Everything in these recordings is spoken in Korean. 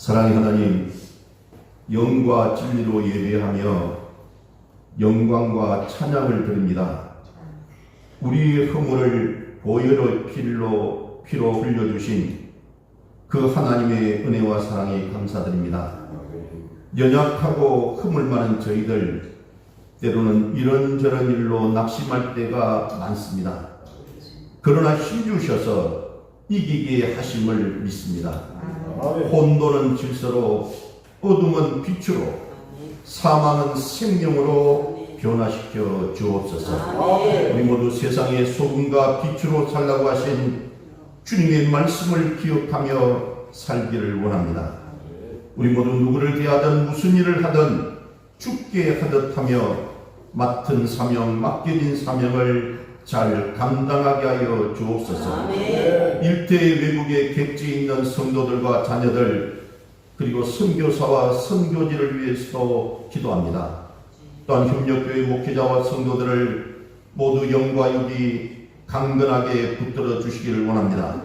사랑의 하나님, 영과 진리로 예배하며 영광과 찬양을 드립니다. 우리의 허물을 보혈의 피로 흘려주신 그 하나님의 은혜와 사랑에 감사드립니다. 연약하고 허물 많은 저희들, 때로는 이런저런 일로 낙심할 때가 많습니다. 그러나 힘주셔서 이기게 하심을 믿습니다. 혼돈은 질서로, 어둠은 빛으로, 사망은 생명으로 변화시켜 주옵소서. 우리 모두 세상의 소금과 빛으로 살라고 하신 주님의 말씀을 기억하며 살기를 원합니다. 우리 모두 누구를 대하든 무슨 일을 하든 죽게 하듯 하며 맡은 사명, 맡겨진 사명을 잘 감당하게 하여 주옵소서. 일대의 외국에 객지에 있는 성도들과 자녀들, 그리고 선교사와 선교지를 위해서도 기도합니다. 또한 협력교회 목회자와 성도들을 모두 영과 육이 강건하게 붙들어 주시기를 원합니다.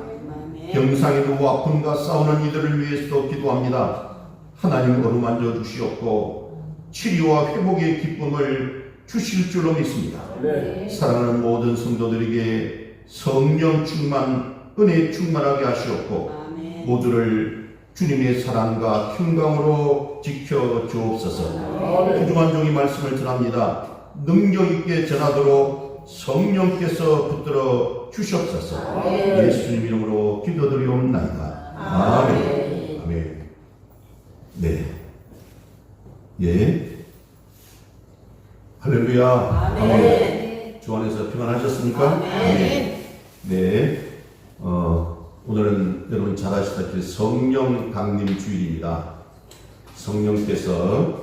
병상에도 아픔과 싸우는 이들을 위해서도 기도합니다. 하나님 어루만져 주시옵고 치료와 회복의 기쁨을 주실 줄로 믿습니다. 사랑하는 모든 성도들에게 성령 충만, 은혜 충만하게 하시옵고 모두를 주님의 사랑과 평강으로 지켜 주옵소서. 부중한 종이 말씀을 전합니다. 능력 있게 전하도록 성령께서 붙들어 주시옵소서. 예수님 이름으로 기도드리옵나이다. 아멘. 아멘. 네. 예. 할렐루야. 아멘. 주 안에서 평안하셨습니까? 아멘. 네. 오늘은 여러분 잘 아시다시피 성령 강림 주일입니다. 성령께서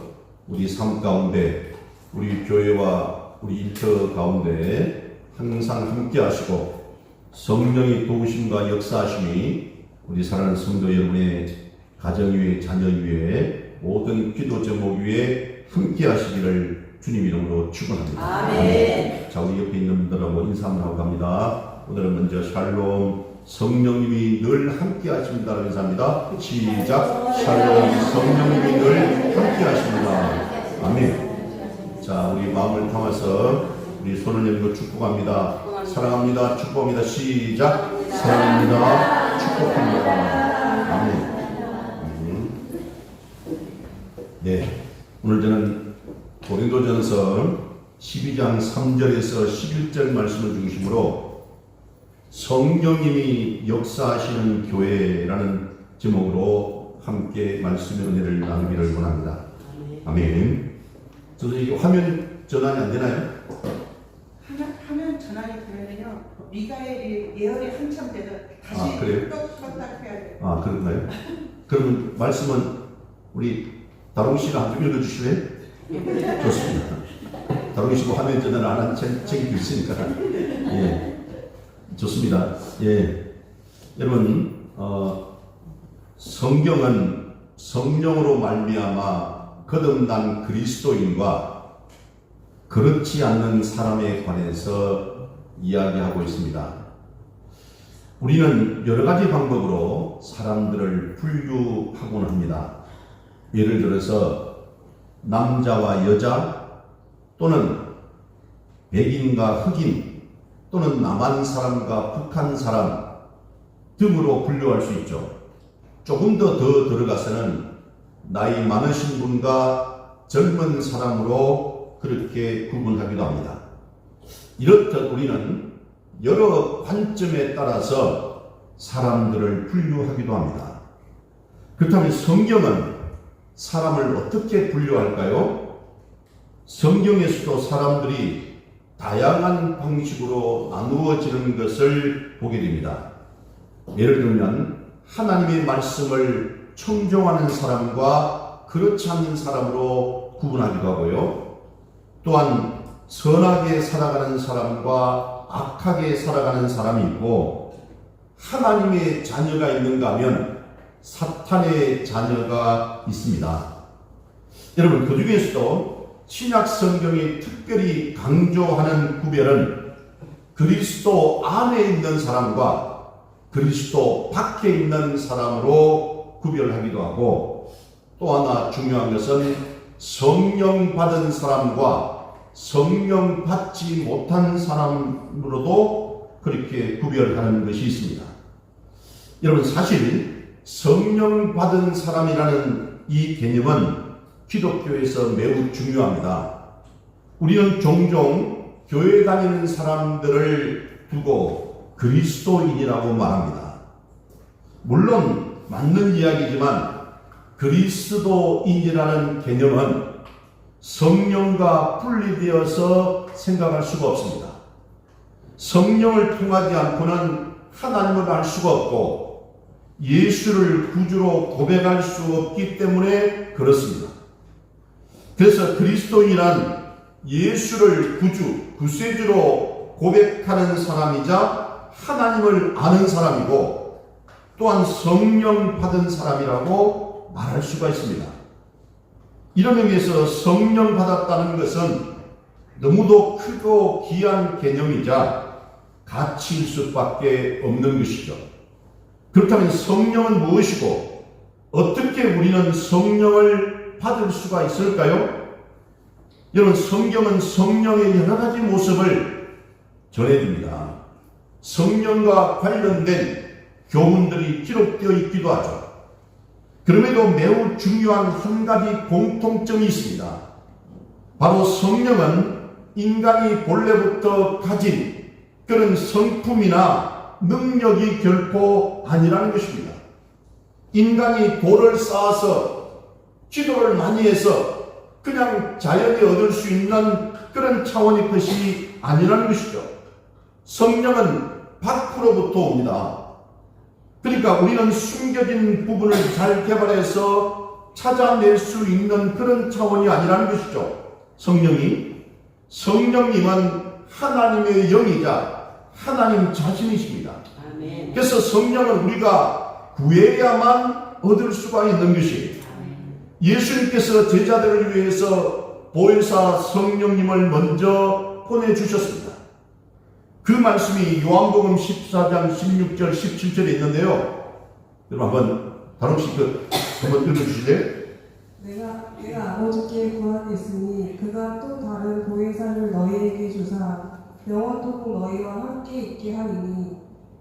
우리 삶 가운데, 우리 교회와 우리 일터 가운데 항상 함께 하시고 성령의 도우심과 역사하심이 우리 사랑하는 성도 여러분의 가정 위에, 자녀 위에, 모든 기도 제목 위에 함께 하시기를 주님 이름으로 축원합니다. 아멘. 자, 우리 옆에 있는 분들하고 인사 한번 하고 갑니다. 오늘은 먼저 샬롬, 성령님이 늘 함께 하십니다. 인사합니다. 시작. 샬롬, 성령님이 늘 함께 하십니다. 아멘. 자, 우리 마음을 담아서 우리 손을 열고 축복합니다. 사랑합니다. 축복합니다. 시작. 사랑합니다. 축복합니다. 아멘. 네. 오늘 저는 고린도전서 12장 3절에서 11절 말씀을 중심으로 성령님이 역사하시는 교회라는 제목으로 함께 말씀의 은혜를 나누기를 원합니다. 아멘. 저도 이게 화면 전환이 안 되나요? 화면 전환이 되면요, 미가엘이 예언이 한참 되면 다시 껐다 해야 돼요. 아, 그런가요? 그러면 말씀은 우리 다롱 씨가 한 좀 읽어주실래요? 좋습니다. 다롱 씨가 화면 전환 안 한 책이 있으니까. 예. 좋습니다. 예. 여러분, 성경은 성령으로 말미암아 거듭난 그리스도인과 그렇지 않는 사람에 관해서 이야기하고 있습니다. 우리는 여러 가지 방법으로 사람들을 분류하곤 합니다. 예를 들어서 남자와 여자, 또는 백인과 흑인, 또는 남한 사람과 북한 사람 등으로 분류할 수 있죠. 조금 더 들어가서는 나이 많으신 분과 젊은 사람으로 그렇게 구분하기도 합니다. 이렇듯 우리는 여러 관점에 따라서 사람들을 분류하기도 합니다. 그렇다면 성경은 사람을 어떻게 분류할까요? 성경에서도 사람들이 다양한 방식으로 나누어지는 것을 보게 됩니다. 예를 들면 하나님의 말씀을 청종하는 사람과 그렇지 않는 사람으로 구분하기도 하고요. 또한 선하게 살아가는 사람과 악하게 살아가는 사람이 있고, 하나님의 자녀가 있는가 하면 사탄의 자녀가 있습니다. 여러분, 그 중에서도 신약 성경이 특별히 강조하는 구별은 그리스도 안에 있는 사람과 그리스도 밖에 있는 사람으로 구별하기도 하고, 또 하나 중요한 것은 성령 받은 사람과 성령 받지 못한 사람으로도 그렇게 구별하는 것이 있습니다. 여러분, 사실 성령 받은 사람이라는 이 개념은 기독교에서 매우 중요합니다. 우리는 종종 교회 다니는 사람들을 두고 그리스도인이라고 말합니다. 물론 맞는 이야기지만 그리스도인이라는 개념은 성령과 분리되어서 생각할 수가 없습니다. 성령을 통하지 않고는 하나님을 알 수가 없고 예수를 구주로 고백할 수 없기 때문에 그렇습니다. 그래서 그리스도인이란 예수를 구세주로 고백하는 사람이자 하나님을 아는 사람이고 또한 성령 받은 사람이라고 말할 수가 있습니다. 이런 의미에서 성령 받았다는 것은 너무도 크고 귀한 개념이자 가치일 수밖에 없는 것이죠. 그렇다면 성령은 무엇이고 어떻게 우리는 성령을 받을 수가 있을까요? 여러분, 성경은 성령의 여러 가지 모습을 전해줍니다. 성령과 관련된 교훈들이 기록되어 있기도 하죠. 그럼에도 매우 중요한 한 가지 공통점이 있습니다. 바로 성령은 인간이 본래부터 가진 그런 성품이나 능력이 결코 아니라는 것입니다. 인간이 도를 쌓아서 기도를 많이 해서 그냥 자연히 얻을 수 있는 그런 차원의 것이 아니라는 것이죠. 성령은 밖으로부터 옵니다. 그러니까 우리는 숨겨진 부분을 잘 개발해서 찾아낼 수 있는 그런 차원이 아니라는 것이죠. 성령님은 하나님의 영이자 하나님 자신이십니다. 아멘. 그래서 성령은 우리가 구해야만 얻을 수가 있는 것이에요. 예수님께서 제자들을 위해서 보혜사 성령님을 먼저 보내주셨습니다. 그 말씀이 요한복음 14장 16절 17절에 있는데요. 여러분 한번 다름씩 한번 읽어주실래요? 내가 아버지께 구하겠으니 그가 또 다른 보혜사를 너희에게 주사 영원토록 너희와 함께 있게 하리니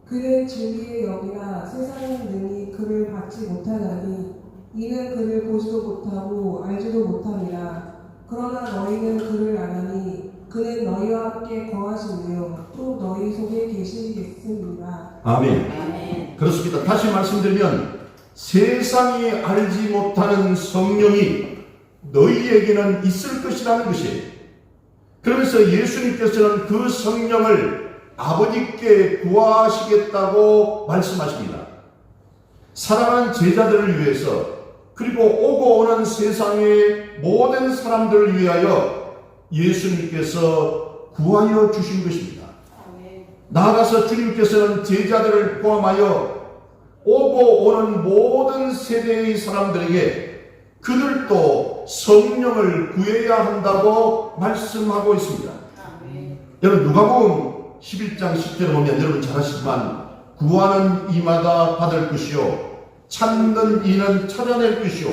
그는 진리의 영이라 세상은 능히 그를 받지 못하나니 이는 그를 보지도 못하고 알지도 못함이라. 그러나 너희는 그를 아나니 그는 너희와 함께 거하시며 또 너희 속에 계시겠습니다. 아멘. 아멘. 그렇습니다. 다시 말씀드리면 세상이 알지 못하는 성령이 너희에게는 있을 것이라는 것이에요. 그러면서 예수님께서는 그 성령을 아버지께 구하시겠다고 말씀하십니다. 사랑하는 제자들을 위해서 그리고 오고 오는 세상의 모든 사람들을 위하여 예수님께서 구하여 주신 것입니다. 나아가서 주님께서는 제자들을 포함하여 오고 오는 모든 세대의 사람들에게 그들도 성령을 구해야 한다고 말씀하고 있습니다. 여러분, 누가복음 11장 10절에 보면 여러분 잘 아시지만 구하는 이마다 받을 것이요 찾는 이는 찾아낼 것이요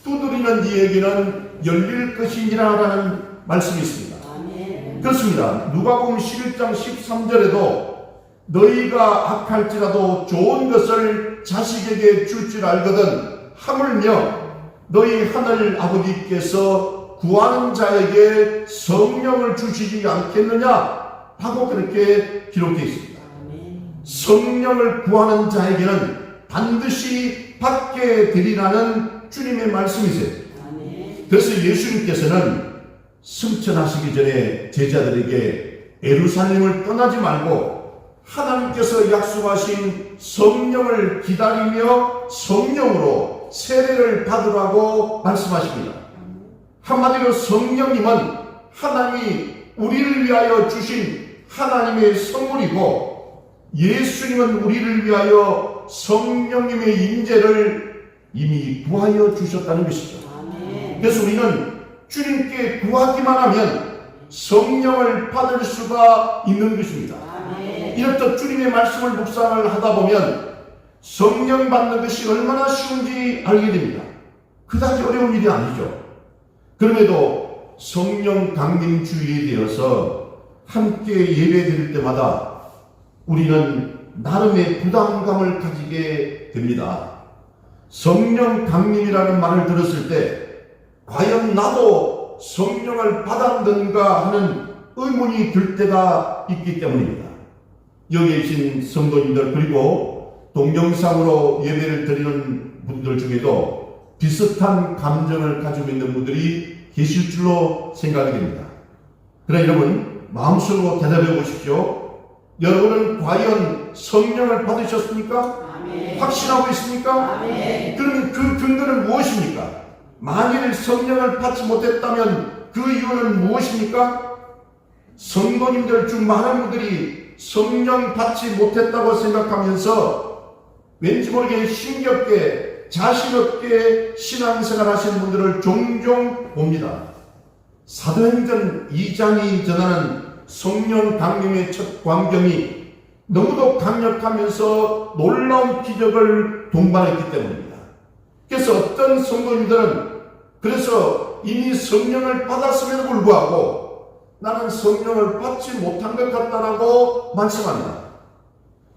두드리는 이에게는 열릴 것이니라 라는 말씀이 있습니다. 아멘. 그렇습니다. 누가복음 11장 13절에도 너희가 악할지라도 좋은 것을 자식에게 줄 줄 알거든 하물며 너희 하늘 아버지께서 구하는 자에게 성령을 주시지 않겠느냐 하고 그렇게 기록되어 있습니다. 아멘. 성령을 구하는 자에게는 반드시 받게 되리라는 주님의 말씀이세요. 아멘. 그래서 예수님께서는 승천하시기 전에 제자들에게 예루살렘을 떠나지 말고 하나님께서 약속하신 성령을 기다리며 성령으로 세례를 받으라고 말씀하십니다. 한마디로 성령님은 하나님이 우리를 위하여 주신 하나님의 선물이고 예수님은 우리를 위하여 성령님의 임재를 이미 구하여 주셨다는 것이죠. 아멘. 그래서 우리는 주님께 구하기만 하면 성령을 받을 수가 있는 것입니다. 아멘. 이렇듯 주님의 말씀을 묵상을 하다 보면 성령 받는 것이 얼마나 쉬운지 알게 됩니다. 그다지 어려운 일이 아니죠. 그럼에도 성령 강림 주일에 되어서 함께 예배 드릴 때마다 우리는 나름의 부담감을 가지게 됩니다. 성령 강림이라는 말을 들었을 때 과연 나도 성령을 받았는가 하는 의문이 들 때가 있기 때문입니다. 여기 계신 성도님들 그리고 동영상으로 예배를 드리는 분들 중에도 비슷한 감정을 가지고 있는 분들이 계실 줄로 생각이 됩니다. 그러나 여러분 마음속으로 대답해 보십시오. 여러분은 과연 성령을 받으셨습니까? 아멘. 확신하고 있습니까? 아멘. 그러면 그 근거는 무엇입니까? 만일 성령을 받지 못했다면 그 이유는 무엇입니까? 성도님들 중 많은 분들이 성령 받지 못했다고 생각하면서 왠지 모르게 힘겹게 자신 없게 신앙생활 하시는 분들을 종종 봅니다. 사도행전 2장이 전하는 성령 강림의 첫 광경이 너무도 강력하면서 놀라운 기적을 동반했기 때문입니다. 그래서 어떤 성도님들은 그래서 이미 성령을 받았음에도 불구하고 나는 성령을 받지 못한 것 같다라고 말씀합니다.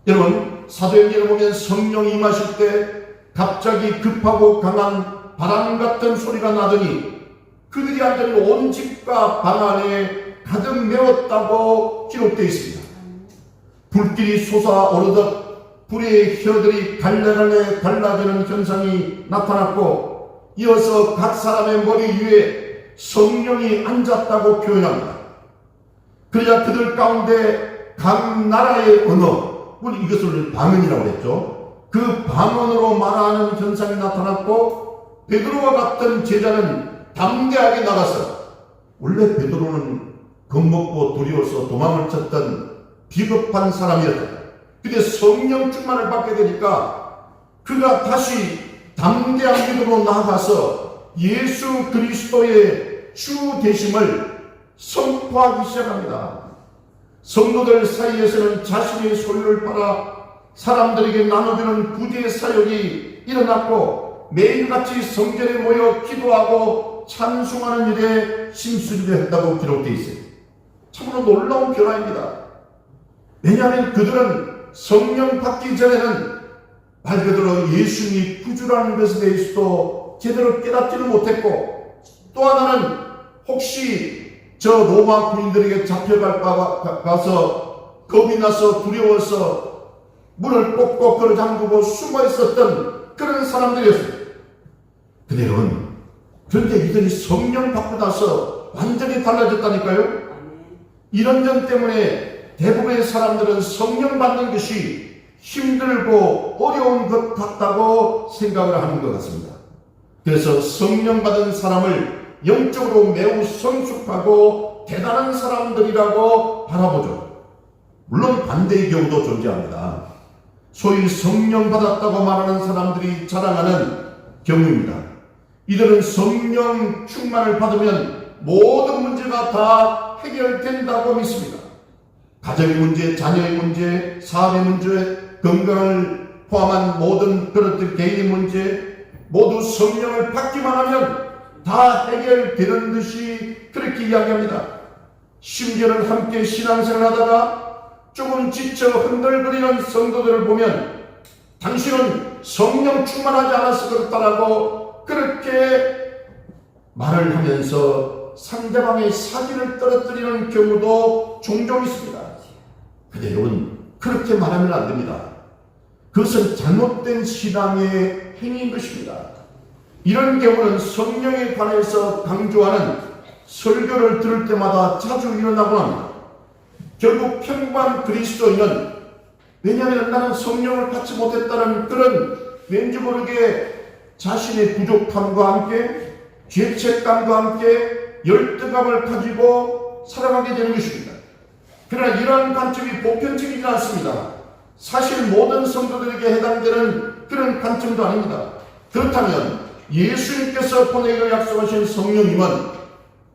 여러분 사도행전을 보면 성령이 임하실 때 갑자기 급하고 강한 바람 같은 소리가 나더니 그들이 앉은 온 집과 방 안에 가득 메웠다고 기록되어 있습니다. 불길이 솟아오르듯 불의 혀들이 갈래갈래 갈라지는 현상이 나타났고 이어서 각 사람의 머리 위에 성령이 앉았다고 표현합니다. 그러자 그들 가운데 각 나라의 언어, 우리 이것을 방언이라고 했죠. 그 방언으로 말하는 현상이 나타났고 베드로와 같은 제자는 담대하게 나가서 원래 베드로는 겁먹고 두려워서 도망을 쳤던 비겁한 사람이었다. 근데 성령 충만을 받게 되니까 그가 다시 담대한 믿음으로 나아가서 예수 그리스도의 주 되심을 선포하기 시작합니다. 성도들 사이에서는 자신의 소유를 팔아 사람들에게 나눠주는 구제 사역이 일어났고 매일같이 성전에 모여 기도하고 찬송하는 일에 심수리를 했다고 기록되어 있어요. 참으로 놀라운 변화입니다. 왜냐하면 그들은 성령 받기 전에는 말 그대로 예수님이 구주라는 것에 대해서도 제대로 깨닫지를 못했고 또 하나는 혹시 저 로마 군인들에게 잡혀갈까 가서 겁이 나서 두려워서 문을 꼭꼭 걸어 잠그고 숨어 있었던 그런 사람들이었습니다. 근데 여러분, 그런데 이들이 성령 받고 나서 완전히 달라졌다니까요. 이런 점 때문에 대부분의 사람들은 성령 받는 것이 힘들고 어려운 것 같다고 생각을 하는 것 같습니다. 그래서 성령 받은 사람을 영적으로 매우 성숙하고 대단한 사람들이라고 바라보죠. 물론 반대의 경우도 존재합니다. 소위 성령 받았다고 말하는 사람들이 자랑하는 경우입니다. 이들은 성령 충만을 받으면 모든 문제가 다 해결된다고 믿습니다. 가정의 문제, 자녀의 문제, 사업의 문제, 건강을 포함한 모든 그것들 개인의 문제 모두 성령을 받기만 하면 다 해결되는 듯이 그렇게 이야기합니다. 심지어는 함께 신앙생활 하다가 조금 지쳐 흔들거리는 성도들을 보면 당신은 성령 충만하지 않아서 그렇다라고 그렇게 말을 하면서 상대방의 사기를 떨어뜨리는 경우도 종종 있습니다. 근데 여러분 그렇게 말하면 안 됩니다. 그것은 잘못된 신앙의 행위인 것입니다. 이런 경우는 성령에 관해서 강조하는 설교를 들을 때마다 자주 일어나곤 합니다. 결국 평범한 그리스도인은 왜냐하면 나는 성령을 받지 못했다는 그런 왠지 모르게 자신의 부족함과 함께 죄책감과 함께 열등감을 가지고 살아가게 되는 것입니다. 그러나 이러한 관점이 보편적이지 않습니다. 사실 모든 성도들에게 해당되는 그런 관점도 아닙니다. 그렇다면 예수님께서 보내기로 약속하신 성령님은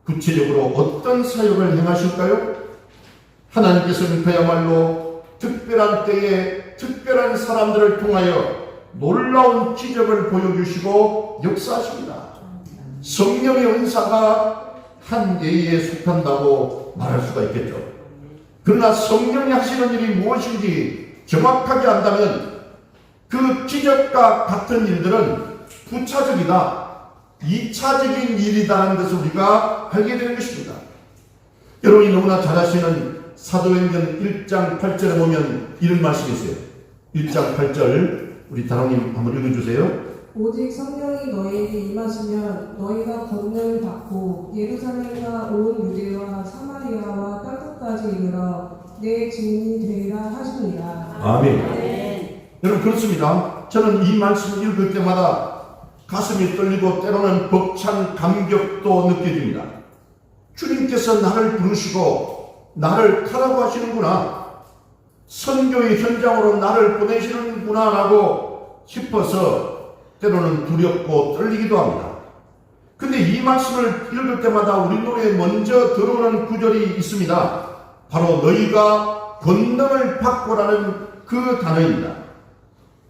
구체적으로 어떤 사역을 행하실까요? 하나님께서는 그야말로 특별한 때에 특별한 사람들을 통하여 놀라운 기적을 보여주시고 역사하십니다. 성령의 은사가 한 예에 속한다고 말할 수가 있겠죠. 그러나 성령이 하시는 일이 무엇인지 정확하게 안다면 그 기적과 같은 일들은 부차적이다, 2차적인 일이라는 것을 우리가 알게 되는 것입니다. 여러분이 너무나 잘 아시는 사도행전 1장 8절에 보면 이런 말씀이 있어요. 1장 8절 우리 다롱님 한번 읽어주세요. 오직 성령이 너희에게 임하시면 너희가 권능을 받고 예루살렘과 온 유대와 사마리아와 땅끝까지 이르러 내 증인이 되리라 하시니라. 아멘. 여러분 그렇습니다. 저는 이 말씀을 읽을 때마다 가슴이 떨리고 때로는 벅찬 감격도 느껴집니다. 주님께서 나를 부르시고 나를 가라고 하시는구나, 선교의 현장으로 나를 보내시는구나 라고 싶어서 때로는 두렵고 떨리기도 합니다. 근데 이 말씀을 읽을 때마다 우리 눈에 먼저 들어오는 구절이 있습니다. 바로 너희가 권능을 받고라는 그 단어입니다.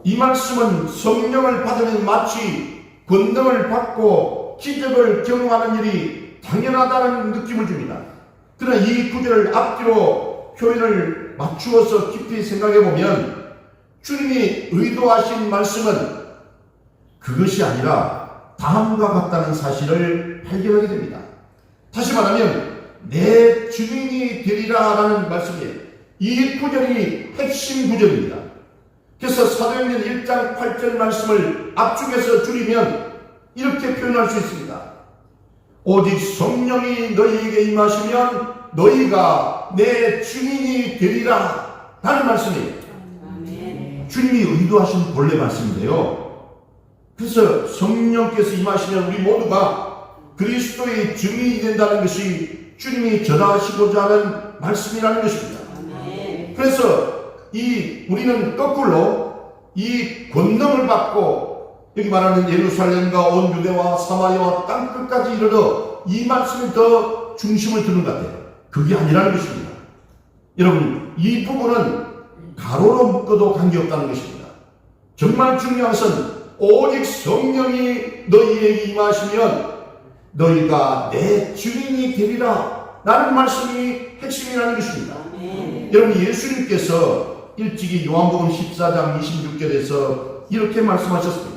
이 말씀은 성령을 받으면 마치 권능을 받고 기적을 경험하는 일이 당연하다는 느낌을 줍니다. 그러나 이 구절을 앞뒤로 표현을 맞추어서 깊이 생각해 보면 주님이 의도하신 말씀은 그것이 아니라 다음과 같다는 사실을 발견하게 됩니다. 다시 말하면 내 주인이 되리라 라는 말씀이에요. 이 구절이 핵심 구절입니다. 그래서 사도행전 1장 8절 말씀을 압축해서 줄이면 이렇게 표현할 수 있습니다. 오직 성령이 너희에게 임하시면 너희가 내 주인이 되리라 라는 말씀이에요. 주님이 의도하신 본래 말씀인데요. 그래서 성령께서 임하시면 우리 모두가 그리스도의 증인이 된다는 것이 주님이 전하시고자 하는 말씀이라는 것입니다. 그래서 우리는 거꾸로 이 권능을 받고 여기 말하는 예루살렘과 온 유대와 사마리아와 땅끝까지 이르러 이 말씀이 더 중심을 두는 것 같아요. 그게 아니라는 것입니다. 여러분 이 부분은 가로로 묶어도 관계없다는 것입니다. 정말 중요한 것은 오직 성령이 너희에게 임하시면 너희가 내 주인이 되리라 라는 말씀이 핵심이라는 것입니다. 여러분 예수님께서 일찍이 요한복음 14장 26절에서 이렇게 말씀하셨습니다.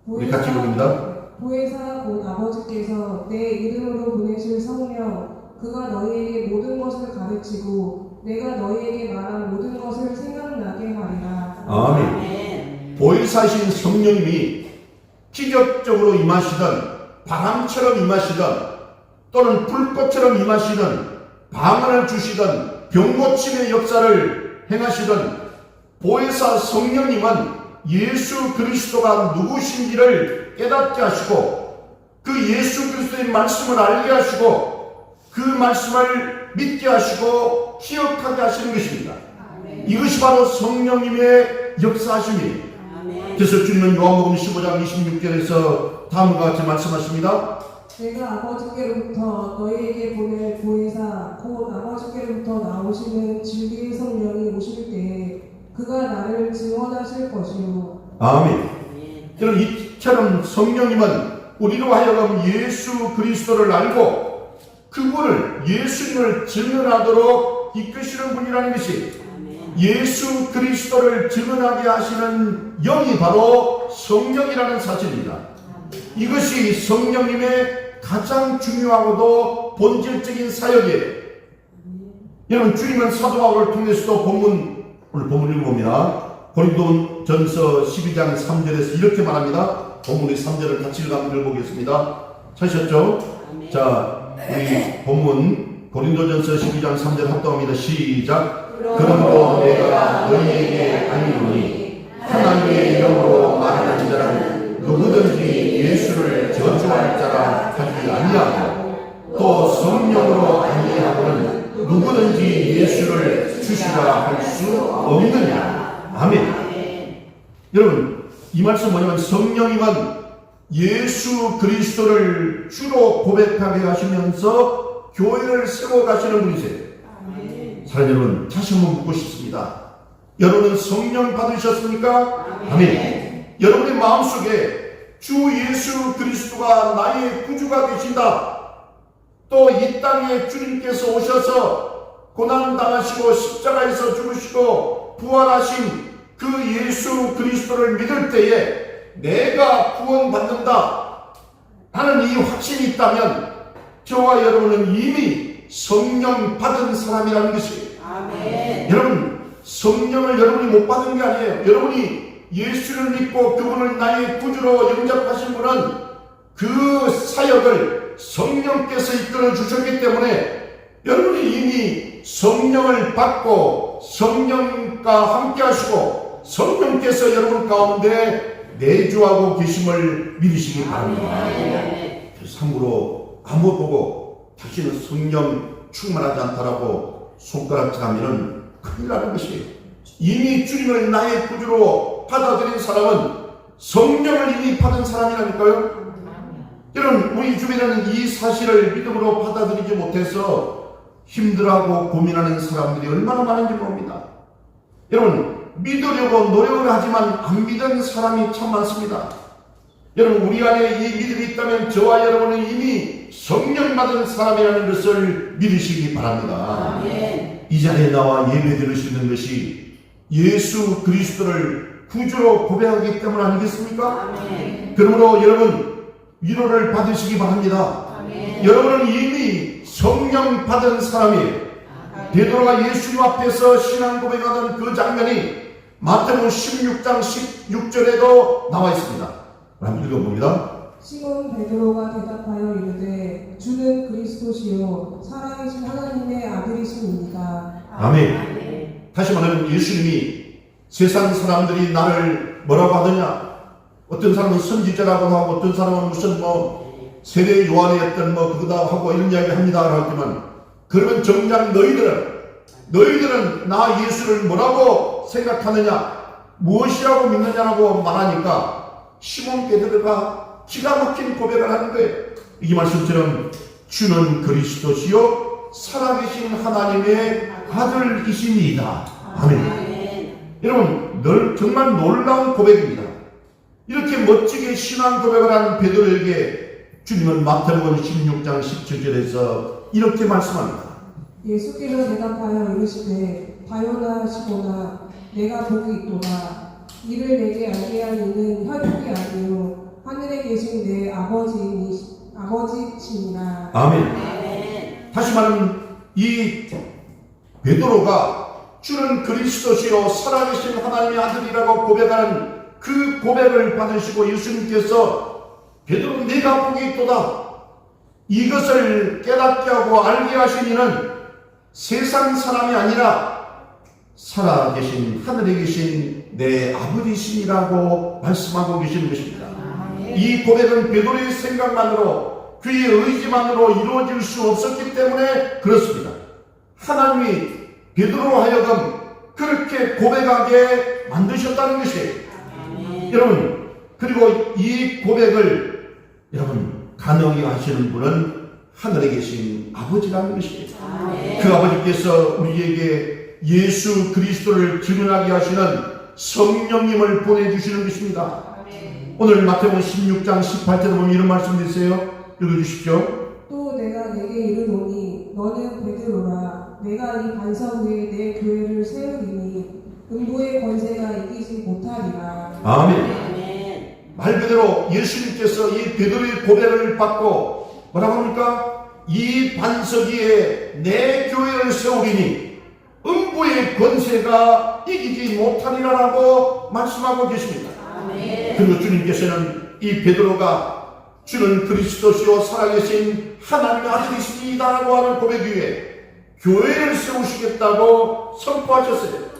우리 같이 읽습니다. 보혜사 곧 아버지께서 내 이름으로 보내실 성령 그가 너희에게 모든 것을 가르치고 내가 너희에게 말한 모든 것을 생각나게 하리라. 아멘. 보혜사신 성령님이 기적적으로 임하시던 바람처럼 임하시던 또는 불꽃처럼 임하시던 방언을 주시던 병고침의 역사를 행하시던 보혜사 성령님은 예수 그리스도가 누구신지를 깨닫게 하시고 그 예수 그리스도의 말씀을 알게 하시고 그 말씀을 믿게 하시고 기억하게 하시는 것입니다. 이것이 바로 성령님의 역사하심이에요. 그래서 주님은 요한복음 15장 26절에서 다음과 같이 말씀하십니다. 내가 아버지께로부터 너희에게 보낼 보혜사 곧 아버지께로부터 나오시는 진리의 성령이 오실 때에 그가 나를 증언하실 것이요. 아멘. 여러분 이처럼 성령님은 우리로 하여금 예수 그리스도를 알고 그분을 예수님을 증언하도록 이끄시는 분이라는 것이 예수 그리스도를 증언하게 하시는 영이 바로 성령이라는 사실입니다. 이것이 성령님의 가장 중요하고도 본질적인 사역이에요. 여러분 주님은 사도 바울을 통해서도 오늘 본문 읽어봅니다. 고린도전서 12장 3절에서 이렇게 말합니다. 본문의 3절을 같이 읽어보겠습니다. 찾으셨죠? 자, 우리 본문 고린도전서 12장 3절 합동합니다. 시작. 그러므로 내가 너희에게 알리노니 하나님의 영으로 말하는 자는 누구든지 예수를 저주할 자라 하지 아니하고 또 성령으로 아니하고는 누구든지 예수를 주시라 할 수 없느냐. 아멘. 여러분 이 말씀 뭐냐면 성령님은 예수 그리스도를 주로 고백하게 하시면서 교회를 세워가시는 분이세요. 사랑하는 여러분 다시 한번 묻고 싶습니다. 여러분은 성령 받으셨습니까? 아멘. 여러분의 마음속에 주 예수 그리스도가 나의 구주가 되신다. 또 이 땅에 주님께서 오셔서 고난당하시고 십자가에서 죽으시고 부활하신 그 예수 그리스도를 믿을 때에 내가 구원받는다 하는 이 확신이 있다면 저와 여러분은 이미 성령 받은 사람이라는 것이에요. 아멘. 여러분, 성령을 여러분이 못 받은 게 아니에요. 여러분이 예수를 믿고 그분을 나의 구주로 영접하신 분은 그 사역을 성령께서 이끌어 주셨기 때문에 여러분이 이미 성령을 받고 성령과 함께 하시고 성령께서 여러분 가운데 내주하고 계심을 믿으시기 바랍니다. 참고로 아무 보고 다시는 성령 충만하지 않다라고 손가락질하면 큰일 나는 것이에요. 이미 주님을 나의 구주로 받아들인 사람은 성령을 이미 받은 사람이라니까요. 여러분, 우리 주변에는 이 사실을 믿음으로 받아들이지 못해서 힘들어하고 고민하는 사람들이 얼마나 많은지 모릅니다. 여러분, 믿으려고 노력을 하지만 안 믿은 사람이 참 많습니다. 여러분, 우리 안에 이 믿음이 있다면 저와 여러분은 이미 성령 받은 사람이라는 것을 믿으시기 바랍니다. 아멘. 이 자리에 나와 예배 드릴 수 있는 것이 예수 그리스도를 구주로 고백하기 때문 아니겠습니까? 아멘. 그러므로 여러분 위로를 받으시기 바랍니다. 아멘. 여러분은 이미 성령 받은 사람이에요. 베드로가 예수님 앞에서 신앙 고백하던 그 장면이 마태복음 16장 16절에도 나와 있습니다. 한번 읽어봅니다. 시몬 베드로가 대답하여 이르되 주는 그리스도시요 살아계신 하나님의 아들이시니이다. 아멘. 다시 말하면 예수님이 세상 사람들이 나를 뭐라고 하느냐, 어떤 사람은 선지자라고 하고 어떤 사람은 무슨 세례 요한의 어떤 그거다 하고 이런 이야기 합니다 하지만, 그러면 정작 너희들은 나 예수를 뭐라고 생각하느냐, 무엇이라고 믿느냐라고 말하니까 시몬 베드로가 기가 막힌 고백을 하는 거예요. 이 말씀처럼 주는 그리스도시요 살아계신 하나님의 아들이시니이다. 아멘. 여러분, 정말 놀라운 고백입니다. 이렇게 멋지게 신앙 고백을 한 베드로에게 주님은 마태복음 16장 17절에서 이렇게 말씀합니다. 예수께서 대답하여 이르시되 바요나 시몬아 내가 복이 있도다. 이를 내게 알게 한 이는 혈육이 아니요 하늘에 계신 내 아버지시니라. 아멘. 다시 말하면 이 베드로가 주는 그리스도시요 살아계신 하나님의 아들이라고 고백하는 그 고백을 받으시고 예수님께서 베드로 네가 복이 있도다, 이것을 깨닫게 하고 알게 하신 이는 세상 사람이 아니라 살아계신 하늘에 계신 내 아버지시니라고 말씀하고 계시는 것입니다. 이 고백은 베드로의 생각만으로 그의 의지만으로 이루어질 수 없었기 때문에 그렇습니다. 하나님이 베드로로 하여금 그렇게 고백하게 만드셨다는 것이에요. 여러분, 그리고 이 고백을 여러분 가능하게 하시는 분은 하늘에 계신 아버지라는 것이에요. 그 아버지께서 우리에게 예수 그리스도를 증언하게 하시는 성령님을 보내주시는 것입니다. 오늘 마태복음 16장 18절에 보면 이런 말씀이 있어요. 읽어주십시오. 또 내가 내게 이르노니 너는 베드로라. 내가 이 반석 위에 내 교회를 세우리니 음부의 권세가 이기지 못하리라. 아멘. 말 그대로 예수님께서 이 베드로의 고백을 받고 뭐라고 합니까? 이 반석 위에 내 교회를 세우리니 음부의 권세가 이기지 못하리라라고 말씀하고 계십니다. 그리고 주님께서는 이 베드로가 주는 그리스도시요 살아계신 하나님의 아들이십니다라고 하는 고백 위에 교회를 세우시겠다고 선포하셨어요.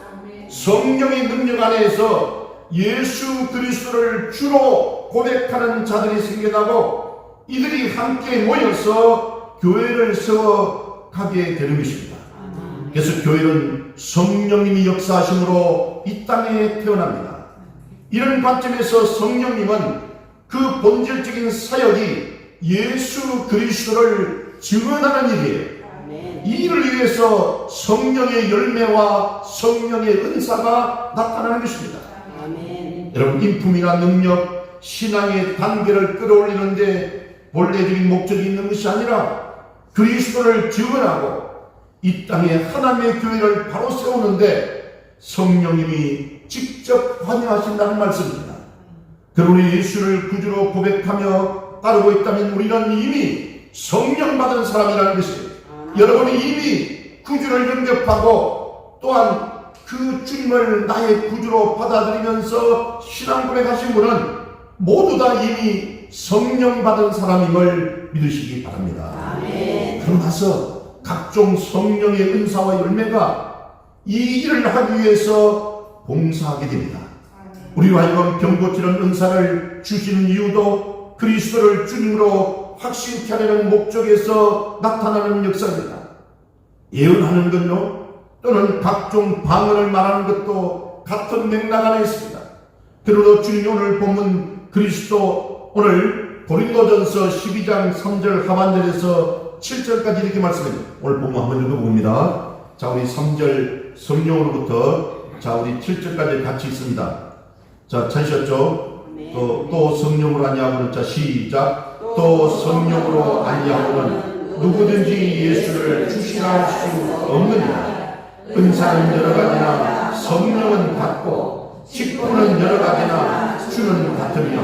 성령의 능력 안에서 예수 그리스도를 주로 고백하는 자들이 생겨나고 이들이 함께 모여서 교회를 세워가게 되는 것입니다. 그래서 교회는 성령님이 역사하심으로 이 땅에 태어납니다. 이런 관점에서 성령님은 그 본질적인 사역이 예수 그리스도를 증언하는 일이에요. 이 일을 위해서 성령의 열매와 성령의 은사가 나타나는 것입니다. 여러분, 인품이나 능력, 신앙의 단계를 끌어올리는데 본래적인 목적이 있는 것이 아니라 그리스도를 증언하고 이 땅에 하나님의 교회를 바로 세우는데 성령님이 직접 관여하신다는 말씀입니다. 그러니 예수를 구주로 고백하며 따르고 있다면 우리는 이미 성령 받은 사람이라는 것이에요. 여러분이 이미 구주를 영접하고 또한 그 주님을 나의 구주로 받아들이면서 신앙 고백하신 분은 모두 다 이미 성령 받은 사람임을 믿으시기 바랍니다. 그러고 나서 각종 성령의 은사와 열매가 이 일을 하기 위해서 봉사하게 됩니다. 우리와 하여금 병 고치는 은사를 주시는 이유도 그리스도를 주님으로 확신케 하려는 목적에서 나타나는 역사입니다. 예언하는 것요, 또는 각종 방언을 말하는 것도 같은 맥락 안에 있습니다. 그러므로 주님이 오늘 본문 그리스도 오늘 고린도전서 12장 3절 하반절에서 7절까지 이렇게 말씀합니다. 오늘 본문 한번 읽어봅니다. 자, 우리 3절 성령으로부터 자, 우리 7절까지 같이 있습니다. 자, 찾으셨죠? 또 성령으로 아니하고는, 자, 시작. 또 성령으로 아니하고는 누구든지 예수를 주시라 할 수 없느니라. 은사는 여러 가지나 성령은 같고 직분은 여러 가지나 주는 같으며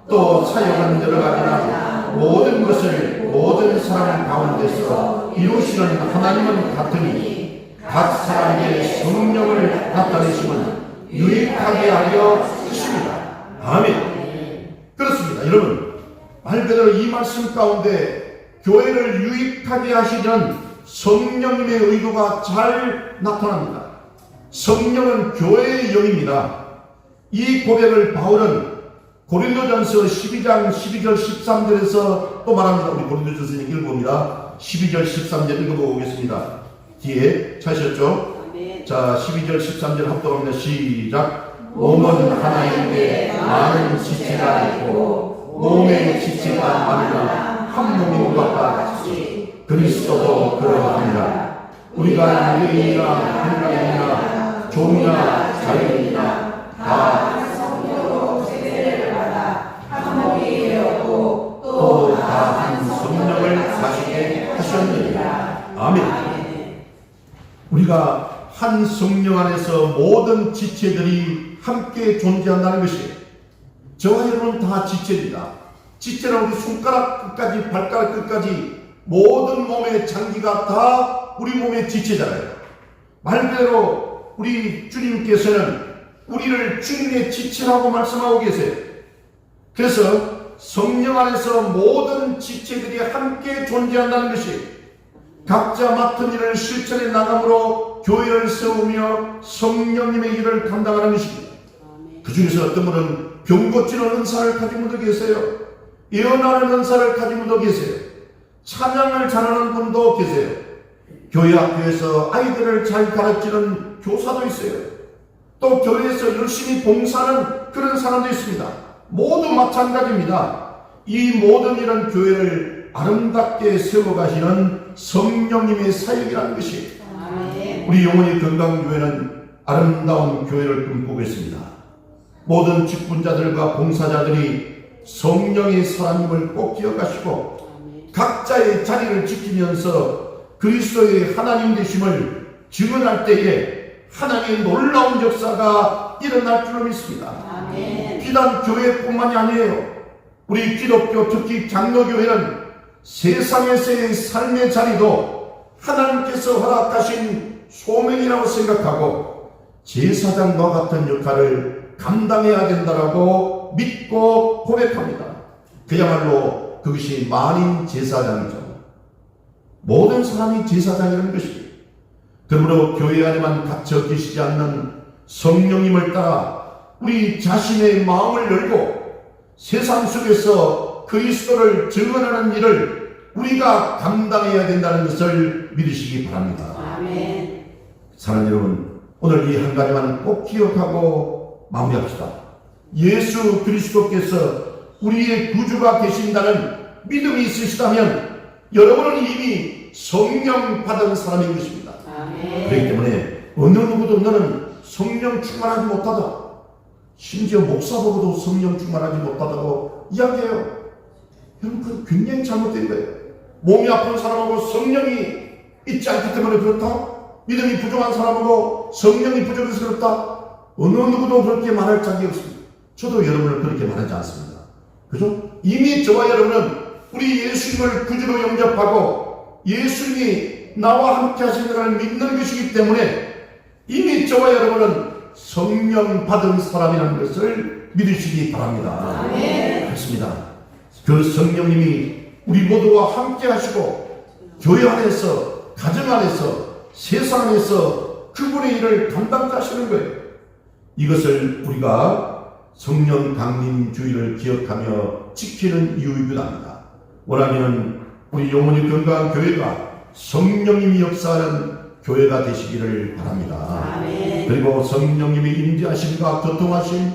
또 사역은 여러 가지나 모든 것을 모든 사람 가운데서 이루시는 하나님은 같으니 각 사람에게 성령을 나타내심은 유익하게 하려 하십니다. 아멘. 그렇습니다. 여러분, 말 그대로 이 말씀 가운데 교회를 유익하게 하시는 성령님의 의도가 잘 나타납니다. 성령은 교회의 영입니다. 이 고백을 바울은 고린도전서 12장 12절 13절에서 또 말합니다. 우리 고린도전서 읽어봅니다. 12절 13절 읽어보겠습니다. 뒤에 찾으셨죠? 자, 12절 13절 합독합니다. 시작. 몸은 하나인데 많은 지체가 있고 몸의 지체가 많으나 한 몸인 것과 같이 그리스도도 그러합니다. 우리가 유대인이나 헬라인이나 종이나 자유인이나 다 성령으로 세례를 받아 한 몸이 되었고 또 다 한 성령을 가지게 하셨느니라. 아멘. 우리가 한 성령 안에서 모든 지체들이 함께 존재한다는 것이에요. 저와 여러분은 다 지체입니다. 지체는 우리 손가락 끝까지 발가락 끝까지 모든 몸의 장기가 다 우리 몸의 지체잖아요. 말 그대로 우리 주님께서는 우리를 주님의 지체라고 말씀하고 계세요. 그래서 성령 안에서 모든 지체들이 함께 존재한다는 것이 각자 맡은 일을 실천해 나감으로 교회를 세우며 성령님의 일을 감당하는 것입니다. 그 중에서 어떤 분은 병 고치는 은사를 가진 분도 계세요. 예언하는 은사를 가진 분도 계세요. 찬양을 잘하는 분도 계세요. 교회 학교에서 아이들을 잘 가르치는 교사도 있어요. 또 교회에서 열심히 봉사하는 그런 사람도 있습니다. 모두 마찬가지입니다. 이 모든 일은 교회를 아름답게 세워가시는 성령님의 사역이라는 것이에요. 우리 영혼이 건강한 교회는 아름다운 교회를 꿈꾸고 있습니다. 모든 직분자들과 봉사자들이 성령의 사람임을 꼭 기억하시고 각자의 자리를 지키면서 그리스도의 하나님 되심을 증언할 때에 하나님의 놀라운 역사가 일어날 줄로 믿습니다. 비단 교회뿐만이 아니에요. 우리 기독교 특히 장로교회는 세상에서의 삶의 자리도 하나님께서 허락하신 소명이라고 생각하고 제사장과 같은 역할을 감당해야 된다라고 믿고 고백합니다. 그야말로 그것이 만인 제사장이죠. 모든 사람이 제사장이라는 것입니다. 그러므로 교회 안에만 갇혀 계시지 않는 성령님을 따라 우리 자신의 마음을 열고 세상 속에서 그리스도를 증언하는 일을 우리가 감당해야 된다는 것을 믿으시기 바랍니다. 아멘. 사랑하는 여러분, 오늘 이 한 가지만 꼭 기억하고 마무리합시다. 예수 그리스도께서 우리의 구주가 되신다는 믿음이 있으시다면 여러분은 이미 성령 받은 사람인 것입니다. 아멘. 그렇기 때문에 어느 누구도 너는 성령 충만하지 못하다, 심지어 목사 보고도 성령 충만하지 못하다고 이야기해요. 여러분, 그건 굉장히 잘못된 거예요. 몸이 아픈 사람하고 성령이 있지 않기 때문에 그렇다? 믿음이 부족한 사람하고 성령이 부족해서 그렇다? 어느 누구도 그렇게 말할 자격이 없습니다. 저도 여러분을 그렇게 말하지 않습니다. 그죠? 이미 저와 여러분은 우리 예수님을 구주로 영접하고 예수님이 나와 함께 하시는 것을 믿는 것이기 때문에 이미 저와 여러분은 성령 받은 사람이라는 것을 믿으시기 바랍니다. 그렇습니다. 그 성령님이 우리 모두와 함께 하시고 교회 안에서, 가정 안에서, 세상 안에서 그분의 일을 감당하시는 거예요. 이것을 우리가 성령 강림주의를 기억하며 지키는 이유이기도 합니다. 원하면 우리 영혼이 건강한 교회가 성령님이 역사하는 교회가 되시기를 바랍니다. 그리고 성령님이 임재하심과 교통하심,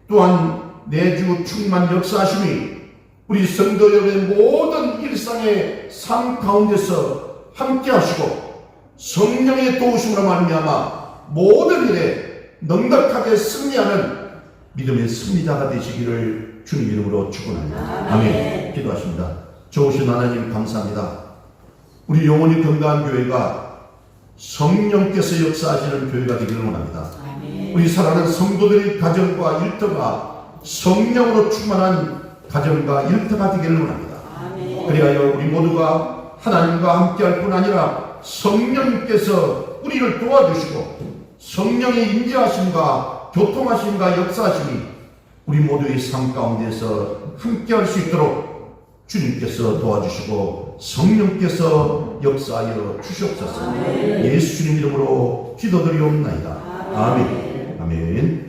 또한 내주 충만 역사하심이 우리 성도 여러분의 모든 일상의 삶 가운데서 함께 하시고 성령의 도우심으로 말미암아 모든 일에 넉넉하게 승리하는 믿음의 승리자가 되시기를 주님 이름으로 축원합니다. 아멘. 기도하십니다. 좋으신 하나님 감사합니다. 우리 영혼이 건강한 교회가 성령께서 역사하시는 교회가 되기를 원합니다. 우리 사랑하는 성도들의 가정과 일터가 성령으로 충만한 가정과 일터가 되기를 원합니다. 그리하여 우리 모두가 하나님과 함께할 뿐 아니라 성령께서 우리를 도와주시고 성령의 임재하심과 교통하심과 역사하심이 우리 모두의 삶 가운데서 함께할 수 있도록 주님께서 도와주시고 성령께서 역사하여 주시옵소서. 예수 주님 이름으로 기도드리옵나이다. 아멘. 아멘.